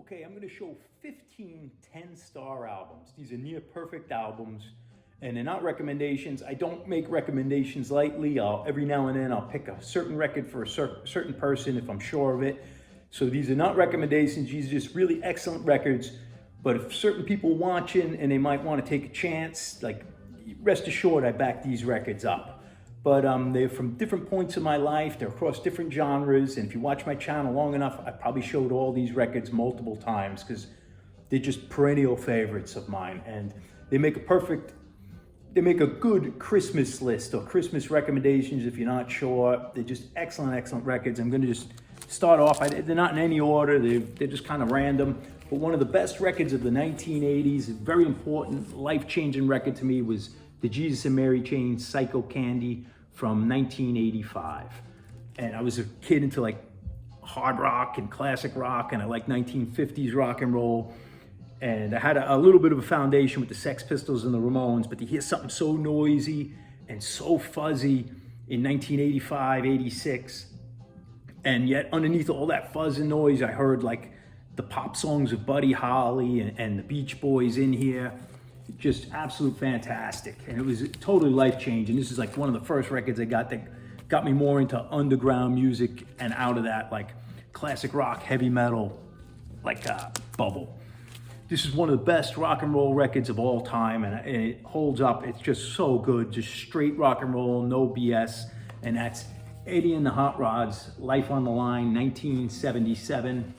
Okay, I'm gonna show 15 10-star albums. These are near perfect albums, and they're not recommendations. I don't make recommendations lightly. Every now and then I'll pick a certain record for a certain person if I'm sure of it. So these are not recommendations, these are just really excellent records. But if certain people watching and they might want to take a chance, like, rest assured I back these records up. But they're from different points of my life, they're across different genres, and if you watch my channel long enough, I probably showed all these records multiple times because they're just perennial favorites of mine, and they make a good Christmas list or Christmas recommendations if you're not sure. They're just excellent records. I'm gonna just start off, they're not in any order, they're just kind of random, but one of the best records of the 1980s, a very important, life-changing record to me, was the Jesus and Mary Chain Psycho Candy from 1985. And I was a kid into like hard rock and classic rock, and I like 1950s rock and roll. And I had a little bit of a foundation with the Sex Pistols and the Ramones, but to hear something so noisy and so fuzzy in 1985, 86, and yet underneath all that fuzz and noise, I heard like the pop songs of Buddy Holly and the Beach Boys in here. Just absolute fantastic, and it was totally life-changing. This is like one of the first records I got that got me more into underground music and out of that like classic rock, heavy metal, like bubble. This is one of the best rock and roll records of all time, and it holds up. It's just so good, just straight rock and roll, no BS. And that's Eddie and the Hot Rods, Life on the Line, 1977.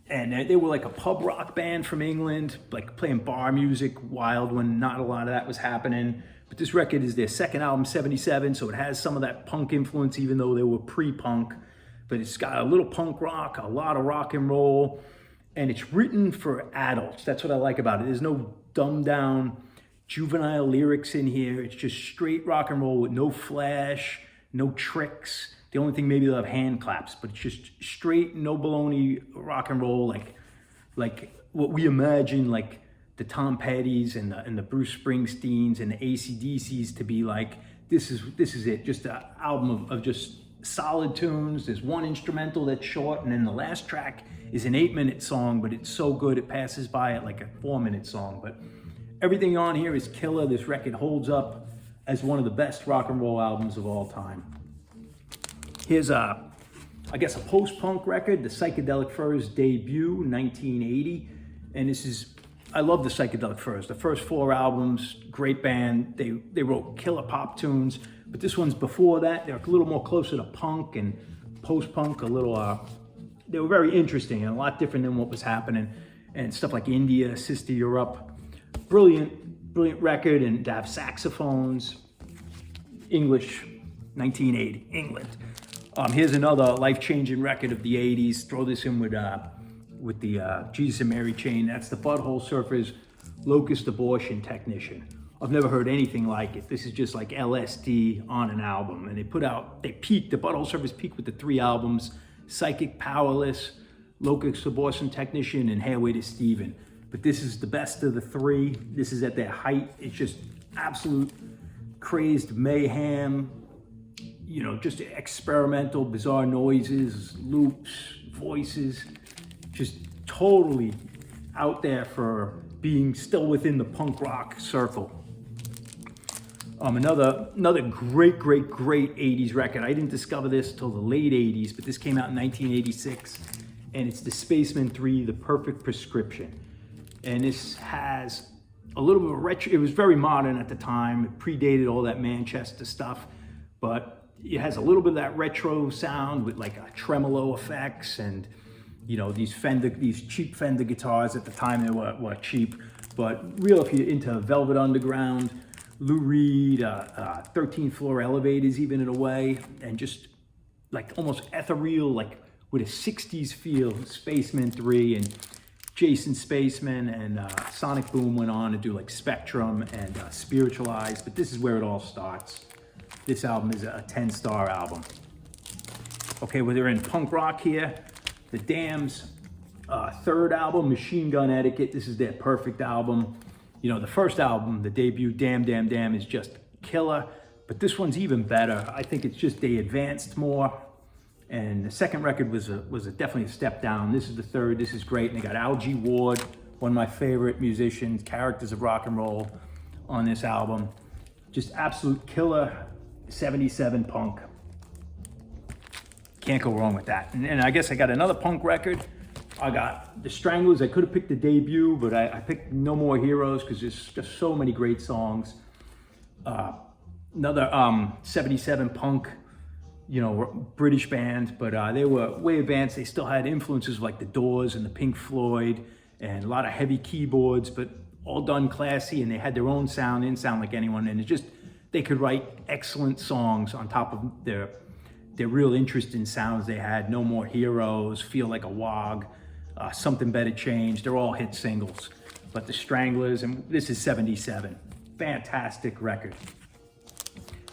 And they were like a pub rock band from England, like playing bar music, wild when not a lot of that was happening. But this record is their second album, 77, so it has some of that punk influence, even though they were pre-punk. But it's got a little punk rock, a lot of rock and roll, and it's written for adults. That's what I like about it. There's no dumbed down juvenile lyrics in here. It's just straight rock and roll with no flash, no tricks. The only thing, maybe they'll have hand claps, but it's just straight, no baloney rock and roll, like what we imagine, like the Tom Pettys and the Bruce Springsteens and the AC/DCs to be like. This is it, just an album of just solid tunes. There's one instrumental that's short, and then the last track is an 8-minute song, but it's so good it passes by at like a 4-minute song. But everything on here is killer. This record holds up as one of the best rock and roll albums of all time. Here's I guess a post-punk record, the Psychedelic Furs debut, 1980. And this is, I love the Psychedelic Furs. The first 4 albums, great band. They wrote killer pop tunes, but this one's before that. They're a little more closer to punk and post-punk, a little, they were very interesting and a lot different than what was happening. And stuff like India, Sister Europe. Brilliant record, and to have saxophones. English, 1980, England. Here's another life-changing record of the 80s. Throw this in with the Jesus and Mary Chain. That's the Butthole Surfers Locust Abortion Technician. I've never heard anything like it. This is just like LSD on an album. And the Butthole Surfers peaked with the 3 albums, Psychic Powerless, Locust Abortion Technician, and Hairway to Steven. But this is the best of the 3. This is at their height. It's just absolute crazed mayhem, you know, just experimental, bizarre noises, loops, voices, just totally out there for being still within the punk rock circle. Another great 80s record. I didn't discover this till the late 80s, but this came out in 1986, and it's the Spacemen 3, The Perfect Prescription. And this has a little bit of retro. It was very modern at the time. It predated all that Manchester stuff, but it has a little bit of that retro sound with like a tremolo effects, and you know, these cheap Fender guitars. At the time they were cheap, but real if you're into Velvet Underground, Lou Reed, 13th Floor Elevators even in a way, and just like almost ethereal, like with a 60s feel. Spaceman 3 and Jason Spaceman and Sonic Boom went on to do like Spectrum and Spiritualized, but this is where it all starts. This album is a 10-star album. Okay, well, they're in punk rock here. The Damned's 3rd album, Machine Gun Etiquette. This is their perfect album. You know, the first album, the debut, Damn, is just killer. But this one's even better. I think it's just they advanced more. And the second record was definitely a step down. This is the third. This is great. And they got Al G. Ward, one of my favorite musicians, characters of rock and roll, on this album. Just absolute killer 77 punk. Can't go wrong with that. And I guess I got another punk record. I got the Stranglers. I could have picked the debut, but I picked No More Heroes because there's just so many great songs. Another 77 punk, British band, but they were way advanced. They still had influences like the Doors and the Pink Floyd and a lot of heavy keyboards, but all done classy, and they had their own sound, didn't sound like anyone, and they could write excellent songs on top of their real interesting sounds they had. No More Heroes, Feel Like a Wog, Something Better Change, they're all hit singles. But the Stranglers, and this is 77, fantastic record.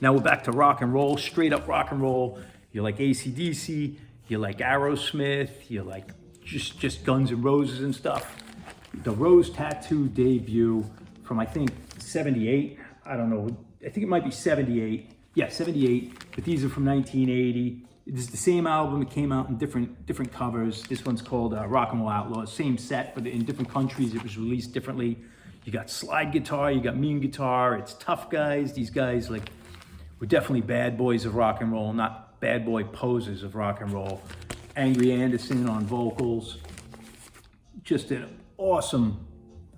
Now we're back to rock and roll, straight up rock and roll. You like AC/DC, you like Aerosmith, you like just Guns N' Roses and stuff. The Rose Tattoo debut from, I think, 78. I don't know. I think it might be 78. Yeah, 78. But these are from 1980. This is the same album. It came out in different covers. This one's called Rock and Roll Outlaws. Same set, but in different countries it was released differently. You got slide guitar, you got mean guitar. It's tough guys. These guys were definitely bad boys of rock and roll, not bad boy posers of rock and roll. Angry Anderson on vocals. Just an awesome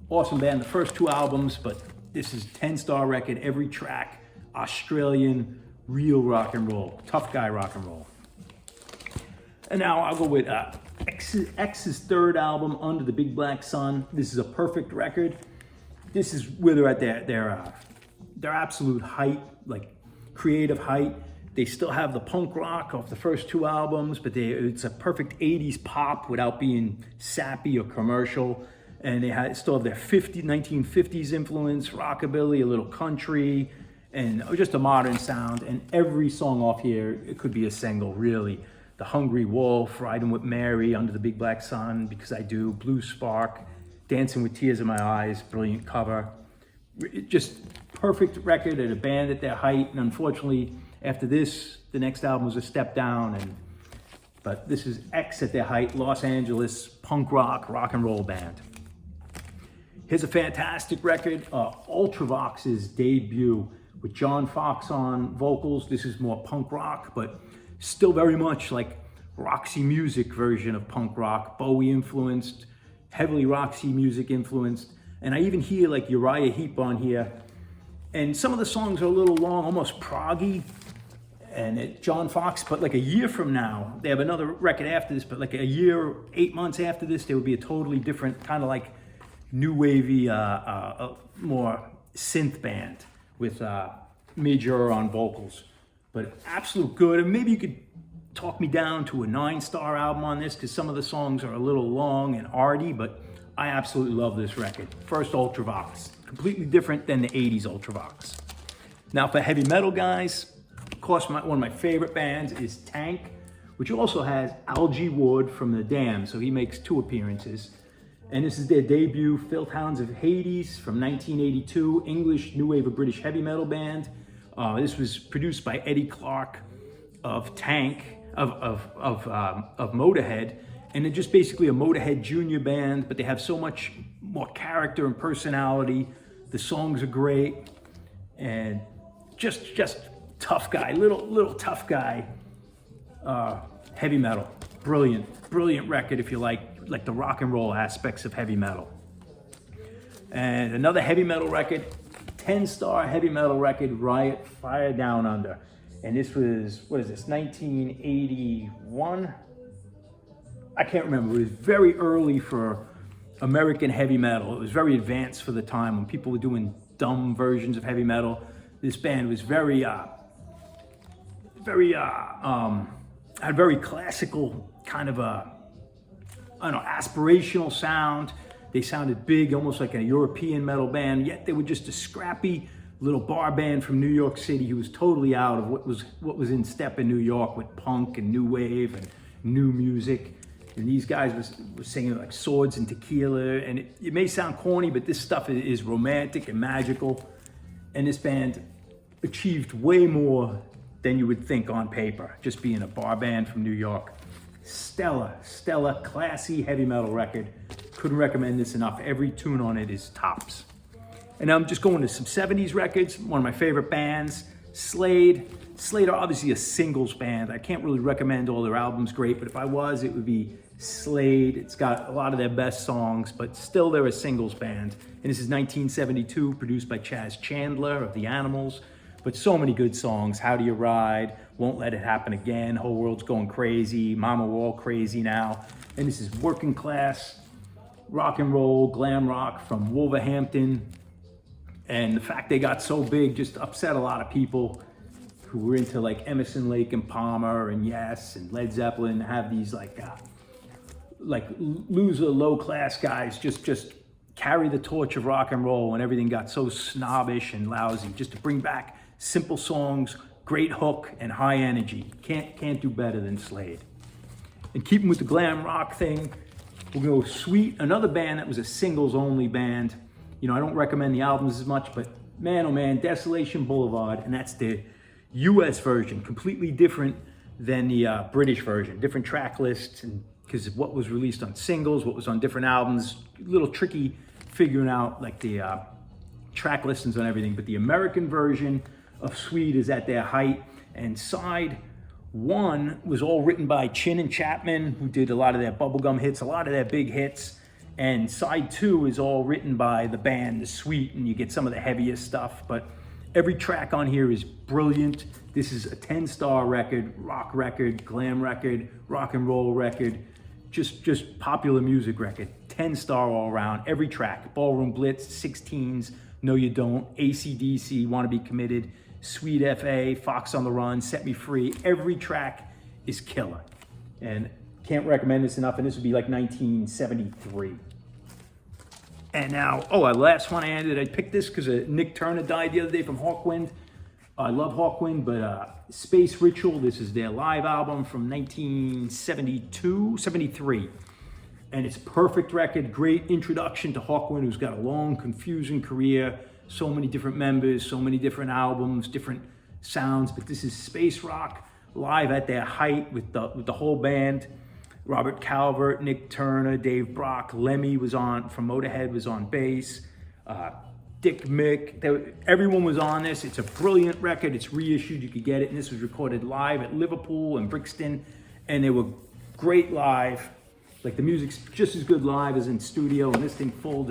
band. The first two albums, but this is 10-star record, every track, Australian, real rock and roll, tough guy rock and roll. And now I'll go with X's third album, Under the Big Black Sun. This is a perfect record. This is where they're at their absolute height, like creative height. They still have the punk rock off the first two albums, but it's a perfect 80s pop without being sappy or commercial. And they still have their 1950s influence, rockabilly, a little country, and just a modern sound. And every song off here, it could be a single, really. The Hungry Wolf, Riding with Mary, Under the Big Black Sun, Because I Do, Blue Spark, Dancing with Tears in My Eyes, brilliant cover. Just perfect record at a band at their height. And unfortunately, after this, the next album was a step down. But this is X at their height, Los Angeles punk rock and roll band. Here's a fantastic record, Ultravox's debut with John Fox on vocals. This is more punk rock, but still very much like Roxy Music version of punk rock, Bowie influenced, heavily Roxy Music influenced. And I even hear like Uriah Heep on here. And some of the songs are a little long, almost proggy. And John Fox, but like a year from now, they have another record after this, but like a year, 8 months after this, there would be a totally different kind of like new wavy, more synth band with Major on vocals. But absolute good. And maybe you could talk me down to a 9-star album on this because some of the songs are a little long and arty, but I absolutely love this record. First Ultravox, completely different than the 80s Ultravox. Now for heavy metal guys, of course, one of my favorite bands is Tank, which also has Al G. Ward from The Damned, so he makes 2 appearances. And this is their debut, Filth Hounds of Hades from 1982, English new wave of British heavy metal band. This was produced by Eddie Clark of Tank, of Motorhead, and they're just basically a Motorhead junior band, but they have so much more character and personality. The songs are great, and just tough guy, little tough guy, heavy metal. Brilliant record if you like the rock and roll aspects of heavy metal. And another heavy metal record, 10-star heavy metal record, Riot Fire Down Under. And this was, 1981? I can't remember. It was very early for American heavy metal. It was very advanced for the time when people were doing dumb versions of heavy metal. This band was had a very classical kind of aspirational sound. They sounded big, almost like a European metal band, yet they were just a scrappy little bar band from New York City who was totally out of what was in step in New York with punk and new wave and new music. And these guys were singing like Swords and Tequila, and it may sound corny, but this stuff is romantic and magical. And this band achieved way more than you would think on paper, just being a bar band from New York. Stellar, classy heavy metal record. Couldn't recommend this enough. Every tune on it is tops. And now I'm just going to some 70s records. One of my favorite bands, Slade. Slade are obviously a singles band. I can't really recommend all their albums great, but if I was, it would be Slade. It's got a lot of their best songs, but still they're a singles band. And this is 1972, produced by Chaz Chandler of The Animals. But so many good songs. How Do You Ride? Won't Let It Happen Again. Whole World's Going Crazy. Mama, We're All Crazy Now. And this is working class rock and roll, glam rock from Wolverhampton. And the fact they got so big just upset a lot of people who were into like Emerson, Lake and Palmer and Yes and Led Zeppelin. Have these like loser, low class guys just carry the torch of rock and roll, and everything got so snobbish and lousy. Just to bring back simple songs, great hook, and high energy. Can't do better than Slade. And keeping with the glam rock thing, we'll go Sweet, another band that was a singles only band. You know, I don't recommend the albums as much, but man, oh man, Desolation Boulevard, and that's the US version, completely different than the British version. Different track lists, and because what was released on singles, what was on different albums, a little tricky figuring out like the track listings on everything. But the American version of Sweet is at their height, and side one was all written by Chin and Chapman, who did a lot of their bubblegum hits, a lot of their big hits. And side two is all written by the band, The Sweet, and you get some of the heaviest stuff. But every track on here is brilliant. This is a 10-star record, rock record, glam record, rock and roll record, just popular music record. 10-star all around, every track. Ballroom Blitz, 16s, No You Don't, AC/DC, Wanna Be Committed, Sweet FA, Fox on the Run, Set Me Free. Every track is killer. And can't recommend this enough, and this would be like 1973. And now, last one I added, I picked this because Nick Turner died the other day from Hawkwind. I love Hawkwind, but Space Ritual, this is their live album from 1973. And it's a perfect record, great introduction to Hawkwind, who's got a long, confusing career, so many different members, so many different albums, different sounds, but this is space rock live at their height with the whole band. Robert Calvert, Nick Turner, Dave Brock, Lemmy was on, from Motorhead was on bass, Dick Mick, everyone was on this. It's a brilliant record, it's reissued, you could get it, and this was recorded live at Liverpool and Brixton, and they were great live. Like the music's just as good live as in studio, and this thing folds